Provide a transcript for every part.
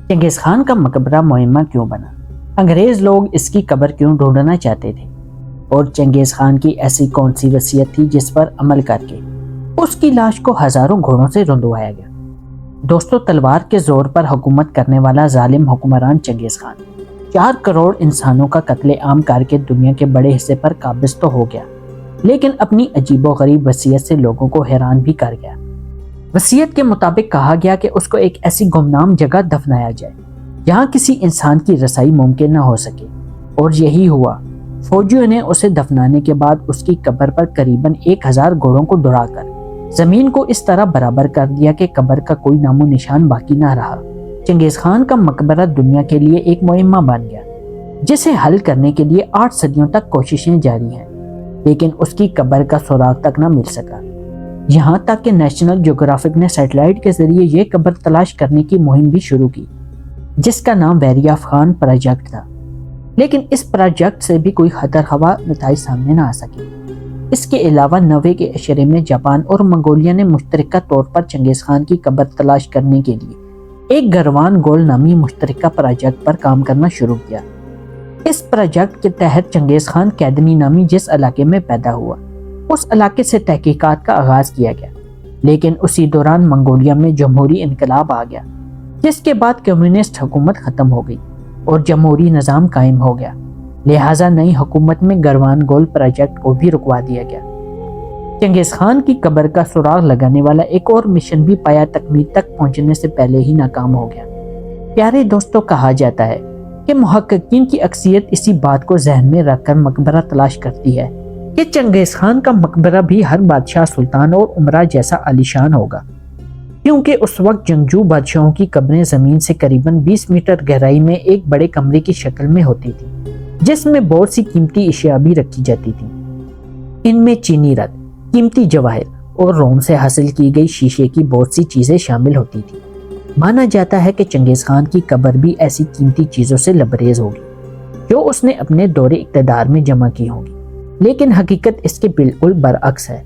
چنگیز خان کا مقبرہ معمہ کیوں بنا؟ انگریز لوگ اس کی قبر کیوں ڈھونڈنا چاہتے تھے؟ اور چنگیز خان کی ایسی کون سی وصیت تھی جس پر عمل کر کے اس کی لاش کو ہزاروں گھوڑوں سے رندوایا گیا؟ دوستو، تلوار کے زور پر حکومت کرنے والا ظالم حکمران چنگیز خان 4 کروڑ انسانوں کا قتل عام کر کے دنیا کے بڑے حصے پر قابض تو ہو گیا، لیکن اپنی عجیب و غریب وصیت سے لوگوں کو حیران بھی کر گیا۔ وصیت کے مطابق کہا گیا کہ اس کو ایک ایسی گمنام جگہ دفنایا جائے جہاں کسی انسان کی رسائی ممکن نہ ہو سکے، اور یہی ہوا۔ فوجیوں نے اسے دفنانے کے بعد اس کی قبر پر قریباً 1000 گھوڑوں کو دوڑا کر زمین کو اس طرح برابر کر دیا کہ قبر کا کوئی نام و نشان باقی نہ رہا۔ چنگیز خان کا مقبرہ دنیا کے لیے ایک معمہ بن گیا جسے حل کرنے کے لیے 8 صدیوں تک کوششیں جاری ہیں، لیکن اس کی قبر کا سراغ تک نہ مل سکا، یہاں تک کہ نیشنل جیوگرافک نے سیٹلائٹ کے ذریعے یہ قبر تلاش کرنے کی مہم بھی شروع کی جس کا نام ویری آف خان پروجیکٹ تھا، لیکن اس پروجیکٹ سے بھی کوئی خطر خواہ نتائج سامنے نہ آ سکے۔ اس کے علاوہ 90 کے عشرے میں جاپان اور منگولیا نے مشترکہ طور پر چنگیز خان کی قبر تلاش کرنے کے لیے ایک گروان گول نامی مشترکہ پروجیکٹ پر کام کرنا شروع کیا۔ اس پروجیکٹ کے تحت چنگیز خان کیدنی نامی جس علاقے میں پیدا ہوا اس علاقے سے تحقیقات کا آغاز کیا گیا، لیکن اسی دوران منگولیا میں جمہوری انقلاب آ گیا جس کے بعد کمیونسٹ حکومت ختم ہو گئی اور جمہوری نظام قائم ہو گیا، لہٰذا نئی حکومت میں گروان گول پروجیکٹ کو بھی رکوا دیا گیا۔ چنگیز خان کی قبر کا سراغ لگانے والا ایک اور مشن بھی پایا تکمیل تک پہنچنے سے پہلے ہی ناکام ہو گیا۔ پیارے دوستو، کہا جاتا ہے کہ محققین کی اکثریت اسی بات کو ذہن میں رکھ کر مقبرہ تلاش کرتی ہے کہ چنگیز خان کا مقبرہ بھی ہر بادشاہ، سلطان اور عمرہ جیسا عالیشان ہوگا، کیونکہ اس وقت جنگجو بادشاہوں کی قبریں زمین سے قریباً 20 میٹر گہرائی میں ایک بڑے کمرے کی شکل میں ہوتی تھی جس میں بہت سی قیمتی اشیاء بھی رکھی جاتی تھیں۔ ان میں چینی رت، قیمتی جواہر اور روم سے حاصل کی گئی شیشے کی بہت سی چیزیں شامل ہوتی تھیں۔ مانا جاتا ہے کہ چنگیز خان کی قبر بھی ایسی قیمتی چیزوں سے لبریز ہوگی جو اس نے اپنے دور اقتدار میں جمع کی ہوں گی، لیکن حقیقت اس کے بالکل برعکس ہے۔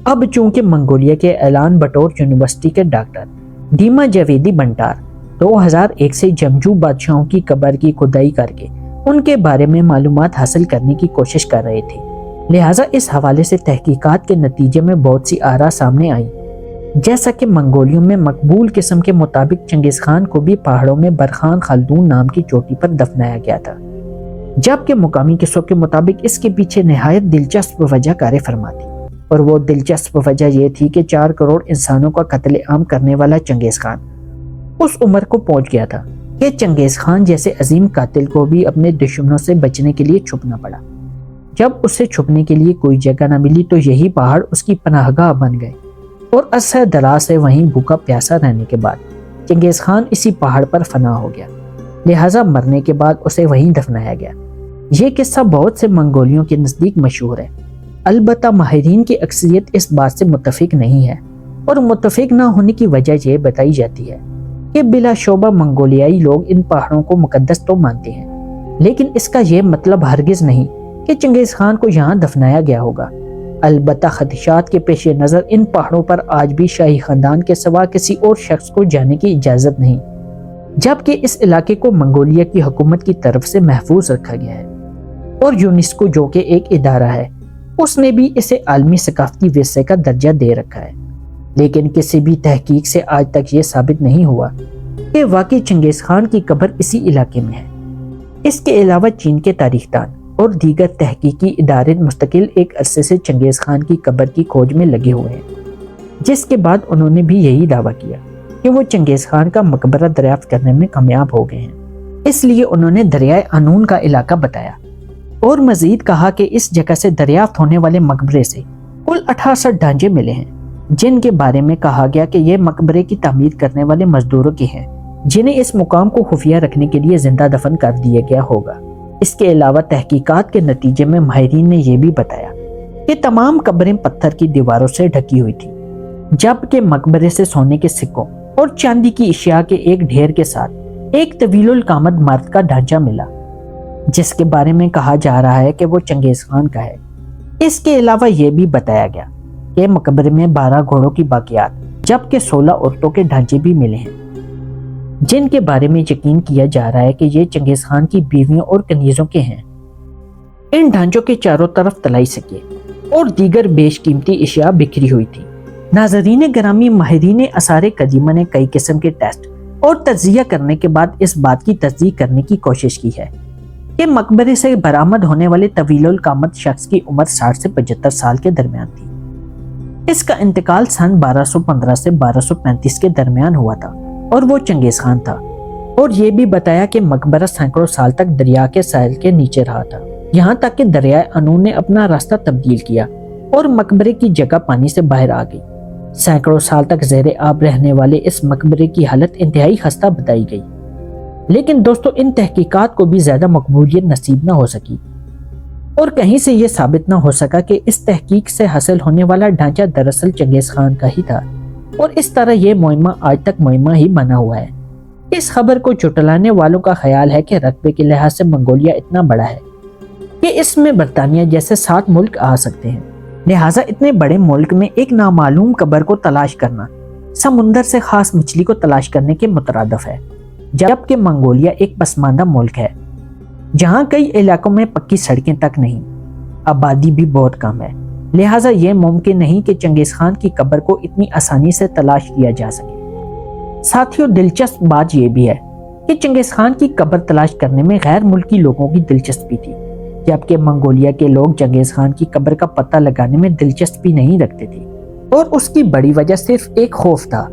اب چونکہ منگولیا کے اعلان بطور یونیورسٹی کے ڈاکٹر دیما جاویدی بنٹار 2001 سے جنگجو بادشاہوں کی قبر کی کھدائی کر کے ان کے بارے میں معلومات حاصل کرنے کی کوشش کر رہے تھے، لہٰذا اس حوالے سے تحقیقات کے نتیجے میں بہت سی آراء سامنے آئیں، جیسا کہ منگولیوں میں مقبول قسم کے مطابق چنگیز خان کو بھی پہاڑوں میں برخان خلدون نام کی چوٹی پر دفنایا گیا تھا، جبکہ مقامی قصوں کے مطابق اس کے پیچھے نہایت دلچسپ وجہ کار فرما تھی، اور وہ دلچسپ وجہ یہ تھی کہ 4 کروڑ انسانوں کا قتل عام کرنے والا چنگیز خان اس عمر کو پہنچ گیا تھا کہ چنگیز خان جیسے عظیم قاتل کو بھی اپنے دشمنوں سے بچنے کے لیے چھپنا پڑا۔ جب اسے چھپنے کے لیے کوئی جگہ نہ ملی تو یہی پہاڑ اس کی پناہ گاہ بن گئے، اور عرصہ دراز سے وہیں بھوکا پیاسا رہنے کے بعد چنگیز خان اسی پہاڑ پر فنا ہو گیا، لہٰذا مرنے کے بعد اسے وہیں دفنایا گیا۔ یہ قصہ بہت سے منگولیوں کے نزدیک مشہور ہے، البتہ ماہرین کی اکثریت اس بات سے متفق نہیں ہے، اور متفق نہ ہونے کی وجہ یہ بتائی جاتی ہے کہ بلا شبہ منگولیائی لوگ ان پہاڑوں کو مقدس تو مانتے ہیں، لیکن اس کا یہ مطلب ہرگز نہیں کہ چنگیز خان کو یہاں دفنایا گیا ہوگا۔ البتہ خدشات کے پیش نظر ان پہاڑوں پر آج بھی شاہی خاندان کے سوا کسی اور شخص کو جانے کی اجازت نہیں، جبکہ اس علاقے کو منگولیا کی حکومت کی طرف سے محفوظ رکھا گیا ہے، اور یونیسکو جو کہ ایک ادارہ ہے اس نے بھی اسے عالمی ثقافتی ورثے کا درجہ دے رکھا ہے، لیکن کسی بھی تحقیق سے آج تک یہ ثابت نہیں ہوا کہ واقعی چنگیز خان کی قبر اسی علاقے میں ہے۔ اس کے علاوہ چین کے تاریخ دان اور دیگر تحقیقی ادارے مستقل ایک عرصے سے چنگیز خان کی قبر کی کھوج میں لگے ہوئے ہیں، جس کے بعد انہوں نے بھی یہی دعویٰ کیا کہ وہ چنگیز خان کا مقبرہ دریافت کرنے میں کامیاب ہو گئے ہیں، اس لیے انہوں نے دریائے آنون کا علاقہ بتایا، اور مزید کہا کہ اس جگہ سے دریافت ہونے والے مقبرے سے کل 68 ڈھانچے ملے ہیں، جن کے بارے میں کہا گیا کہ یہ مقبرے کی تعمیر کرنے والے مزدوروں کے ہیں جنہیں اس مقام کو خفیہ رکھنے کے لیے زندہ دفن کر دیا گیا ہوگا۔ اس کے علاوہ تحقیقات کے نتیجے میں ماہرین نے یہ بھی بتایا کہ تمام قبریں پتھر کی دیواروں سے ڈھکی ہوئی تھیں، جبکہ مقبرے سے سونے کے سکوں اور چاندی کی اشیاء کے ایک ڈھیر کے ساتھ ایک طویل القامت مرد کا ڈھانچہ ملا، جس کے بارے میں کہا جا رہا ہے کہ وہ چنگیز خان کا ہے۔ اس کے علاوہ یہ بھی بتایا گیا کہ مقبرے میں 12 گھوڑوں کی باقیات جبکہ 16 عورتوں کے ڈھانچے بھی ملے ہیں۔ جن کے بارے میں یقین کیا جا رہا ہے کہ یہ چنگیز خان کی بیویوں اور کنیزوں کے ہیں۔ ان ڈھانچوں کے چاروں طرف طلائی سکے اور دیگر بیش قیمتی اشیاء بکھری ہوئی تھی۔ ناظرین گرامی، ماہرین آثار قدیمہ نے کئی قسم کے ٹیسٹ اور تجزیہ کرنے کے بعد اس بات کی تصدیق کرنے کی کوشش کی ہے کہ مقبرے سے برآمد ہونے والے طویل القامت شخص کی عمر 60 سے 75 سال کے درمیان تھی۔ اس کا انتقال سن 1215 سے 1235 کے درمیان ہوا تھا اور وہ چنگیز خان تھا، اور یہ بھی بتایا کہ مقبرہ سینکڑوں سال تک دریا کے ساحل کے نیچے رہا تھا، یہاں تک کہ دریائے انون نے اپنا راستہ تبدیل کیا اور مقبرے کی جگہ پانی سے باہر آ گئی۔ سینکڑوں سال تک زیر آب رہنے والے اس مقبرے کی حالت انتہائی خستہ بتائی گئی، لیکن دوستو ان تحقیقات کو بھی زیادہ مقبولیت نصیب نہ ہو سکی، اور کہیں سے یہ ثابت نہ ہو سکا کہ اس تحقیق سے حاصل ہونے والا ڈھانچہ دراصل چنگیز خان کا ہی تھا، اور اس طرح یہ معمہ آج تک معمہ ہی بنا ہوا ہے۔ اس خبر کو جھٹلانے والوں کا خیال ہے کہ رقبے کے لحاظ سے منگولیا اتنا بڑا ہے کہ اس میں برطانیہ جیسے 7 ملک آ سکتے ہیں، لہٰذا اتنے بڑے ملک میں ایک نامعلوم قبر کو تلاش کرنا سمندر سے خاص مچھلی کو تلاش کرنے کے مترادف ہے، جبکہ منگولیا ایک پسماندہ ملک ہے جہاں کئی علاقوں میں پکی سڑکیں تک نہیں، آبادی بھی بہت کم ہے، لہٰذا یہ ممکن نہیں کہ چنگیز خان کی قبر کو اتنی آسانی سے تلاش کیا جا سکے۔ ساتھیوں، دلچسپ بات یہ بھی ہے کہ چنگیز خان کی قبر تلاش کرنے میں غیر ملکی لوگوں کی دلچسپی تھی، جبکہ منگولیا کے لوگ چنگیز خان کی قبر کا پتہ لگانے میں دلچسپی نہیں رکھتے تھے، اور اس کی بڑی وجہ صرف ایک خوف تھا۔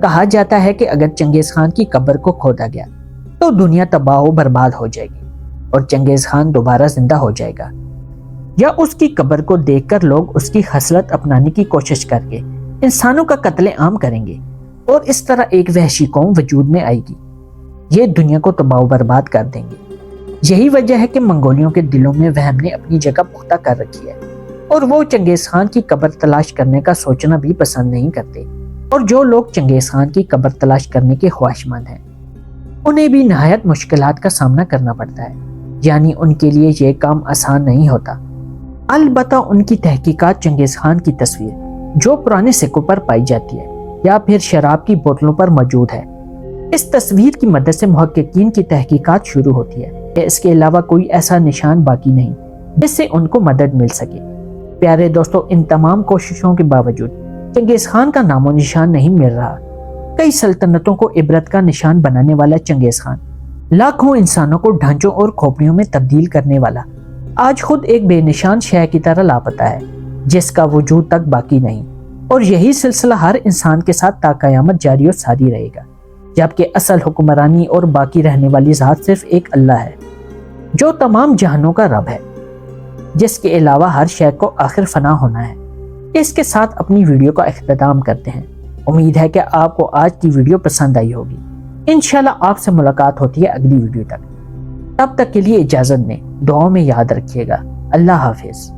کہا جاتا ہے کہ اگر چنگیز خان کی قبر کو کھودا گیا تو دنیا تباہ و برباد ہو جائے گی اور چنگیز خان دوبارہ زندہ ہو جائے گا، یا اس کی قبر کو دیکھ کر لوگ اس کی خصلت اپنانے کی کوشش کر کے انسانوں کا قتل عام کریں گے، اور اس طرح ایک وحشی قوم وجود میں آئے گی، یہ دنیا کو تباہ و برباد کر دیں گے۔ یہی وجہ ہے کہ منگولیوں کے دلوں میں وہم نے اپنی جگہ پختہ کر رکھی ہے، اور وہ چنگیز خان کی قبر تلاش کرنے کا سوچنا بھی پسند نہیں کرتے، اور جو لوگ چنگیز خان کی قبر تلاش کرنے کے خواہشمند ہیں انہیں بھی نہایت مشکلات کا سامنا کرنا پڑتا ہے، یعنی ان کے لیے یہ کام آسان نہیں ہوتا۔ البتہ ان کی تحقیقات چنگیز خان کی تصویر جو پرانے سکوں پر پائی جاتی ہے یا پھر شراب کی بوتلوں پر موجود ہے، اس تصویر کی مدد سے محققین کی تحقیقات شروع ہوتی ہے کہ اس کے علاوہ کوئی ایسا نشان باقی نہیں جس سے ان کو مدد مل سکے۔ پیارے دوستو، ان تمام کوششوں کے باوجود چنگیز خان کا نام و نشان نہیں مل رہا۔ کئی سلطنتوں کو عبرت کا نشان بنانے والا چنگیز خان، لاکھوں انسانوں کو ڈھانچوں اور کھوپڑیوں میں تبدیل کرنے والا، آج خود ایک بے نشان شے کی طرح لاپتہ ہے جس کا وجود تک باقی نہیں، اور یہی سلسلہ ہر انسان کے ساتھ تا قیامت جاری و ساری رہے گا، جبکہ اصل حکمرانی اور باقی رہنے والی ذات صرف ایک اللہ ہے جو تمام جہانوں کا رب ہے، جس کے علاوہ ہر شے کو آخر فنا ہونا ہے۔ اس کے ساتھ اپنی ویڈیو کا اختتام کرتے ہیں۔ امید ہے کہ آپ کو آج کی ویڈیو پسند آئی ہوگی۔ انشاءاللہ آپ سے ملاقات ہوتی ہے اگلی ویڈیو تک، تب تک کے لیے اجازت دیں، دعاؤں میں یاد رکھیے گا۔ اللہ حافظ۔